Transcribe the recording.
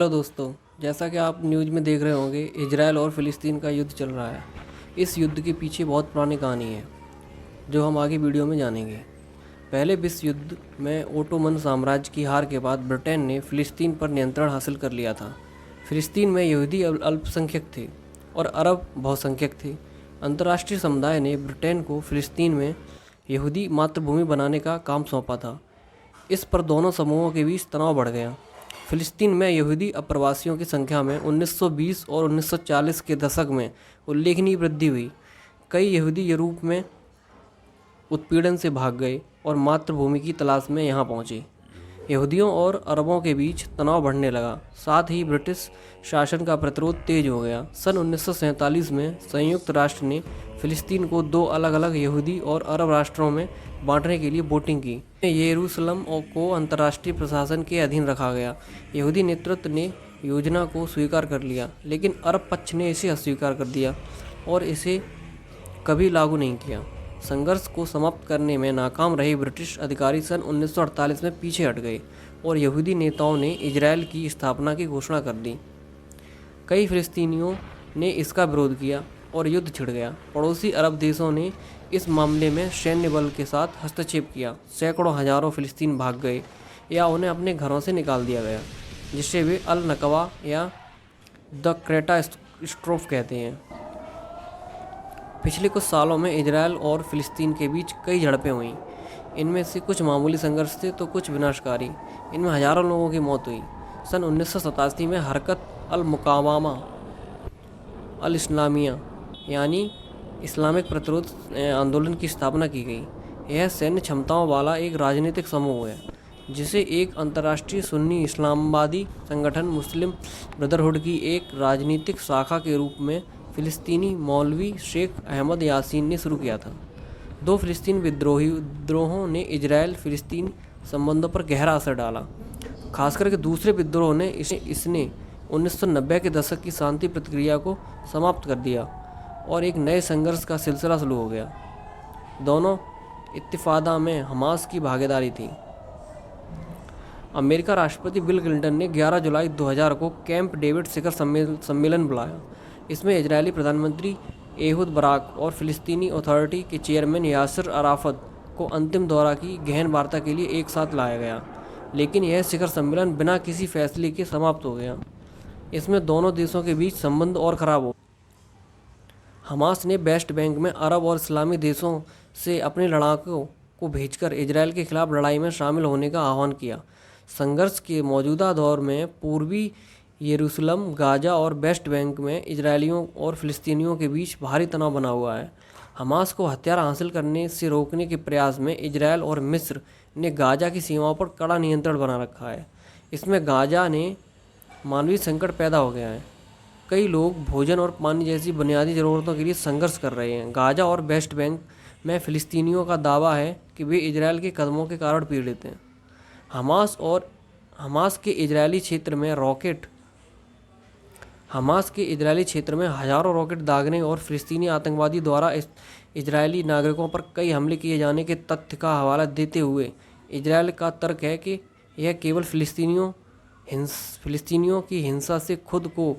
Hello दोस्तों, जैसा कि आप न्यूज़ में देख रहे होंगे, इजराइल और फ़िलिस्तीन का युद्ध चल रहा है। इस युद्ध के पीछे बहुत पुरानी कहानी है, जो हम आगे वीडियो में जानेंगे। पहले विश्व युद्ध में ओटोमन साम्राज्य की हार के बाद ब्रिटेन ने फ़िलिस्तीन पर नियंत्रण हासिल कर लिया था। फ़िलिस्तीन में यहूदी अल्पसंख्यक थे और अरब बहुसंख्यक थे। अंतर्राष्ट्रीय समुदाय ने ब्रिटेन को फ़िलिस्तीन में यहूदी मातृभूमि बनाने का काम सौंपा था। इस पर दोनों समूहों के बीच तनाव बढ़ गया। फ़िलिस्तीन में यहूदी अप्रवासियों की संख्या में 1920 और 1940 के दशक में उल्लेखनीय वृद्धि हुई। कई यहूदी यूरोप में उत्पीड़न से भाग गए और मातृभूमि की तलाश में यहाँ पहुँचे। यहूदियों और अरबों के बीच तनाव बढ़ने लगा, साथ ही ब्रिटिश शासन का प्रतिरोध तेज हो गया। सन 1947 में संयुक्त राष्ट्र ने फ़िलिस्तीन को दो अलग अलग यहूदी और अरब राष्ट्रों में बांटने के लिए वोटिंग की। यरूशलेम को अंतर्राष्ट्रीय प्रशासन के अधीन रखा गया। यहूदी नेतृत्व ने योजना को स्वीकार कर लिया, लेकिन अरब पक्ष ने इसे अस्वीकार कर दिया और इसे कभी लागू नहीं किया। संघर्ष को समाप्त करने में नाकाम रहे ब्रिटिश अधिकारी सन 1948 में पीछे हट गए और यहूदी नेताओं ने इजराइल की स्थापना की घोषणा कर दी। कई फ़िलिस्तीनियों ने इसका विरोध किया और युद्ध छिड़ गया। पड़ोसी अरब देशों ने इस मामले में सैन्य बल के साथ हस्तक्षेप किया। सैकड़ों हजारों फ़िलिस्तीन भाग गए या उन्हें अपने घरों से निकाल दिया गया, जिसे वे अल नकबा या द कैटास्ट्रोफ कहते हैं। पिछले कुछ सालों में इजराइल और फ़िलिस्तीन के बीच कई झड़पें हुईं। इनमें से कुछ मामूली संघर्ष थे तो कुछ विनाशकारी। इनमें हज़ारों लोगों की मौत हुई। सन 1987 में हरकत अल मुकावामा अल इस्लामिया यानी इस्लामिक प्रतिरोध आंदोलन की स्थापना की गई। यह सैन्य क्षमताओं वाला एक राजनीतिक समूह है, जिसे एक अंतर्राष्ट्रीय सुन्नी इस्लामवादी संगठन मुस्लिम ब्रदरहुड की एक राजनीतिक शाखा के रूप में फ़िलिस्तीनी मौलवी शेख अहमद यासीन ने शुरू किया था। दो फ़िलिस्तीन विद्रोहों ने इजराइल फ़िलिस्तीन संबंधों पर गहरा असर डाला। खासकर के दूसरे विद्रोह ने इसने 1990 के दशक की शांति प्रक्रिया को समाप्त कर दिया और एक नए संघर्ष का सिलसिला शुरू हो गया। दोनों इत्तिफादा में हमास की भागीदारी थी। अमेरिका राष्ट्रपति बिल क्लिंटन ने 11 जुलाई 2000 को कैंप डेविड शिखर सम्मेलन बुलाया। इसमें इजरायली प्रधानमंत्री एहूद बाराक और फ़िलिस्तीनी अथॉरिटी के चेयरमैन यासिर अराफत को अंतिम दौरा की गहन वार्ता के लिए एक साथ लाया गया, लेकिन यह शिखर सम्मेलन बिना किसी फैसले के समाप्त हो गया। इसमें दोनों देशों के बीच संबंध और ख़राब हो। हमास ने वेस्ट बैंक में अरब और इस्लामी देशों से अपने लड़ाकों को भेजकर इजराइल के खिलाफ लड़ाई में शामिल होने का आह्वान किया। संघर्ष के मौजूदा दौर में पूर्वी यरूशलेम, गाजा और वेस्ट बैंक में इजरायलियों और फ़िलिस्तीनियों के बीच भारी तनाव बना हुआ है। हमास को हथियार हासिल करने से रोकने के प्रयास में इजरायल और मिस्र ने गाजा की सीमाओं पर कड़ा नियंत्रण बना रखा है। इसमें गाजा ने मानवीय संकट पैदा हो गया है। कई लोग भोजन और पानी जैसी बुनियादी ज़रूरतों के लिए संघर्ष कर रहे हैं। गाजा और वेस्ट बैंक में फ़िलिस्तीनियों का दावा है कि वे इजरायल के कदमों के कारण पीड़ित हैं। हमास के इजरायली क्षेत्र में हज़ारों रॉकेट दागने और फ़िलिस्तीनी आतंकवादी द्वारा इजरायली नागरिकों पर कई हमले किए जाने के तथ्य का हवाला देते हुए इजरायल का तर्क है कि यह केवल फ़िलिस्तीनियों की हिंसा से खुद को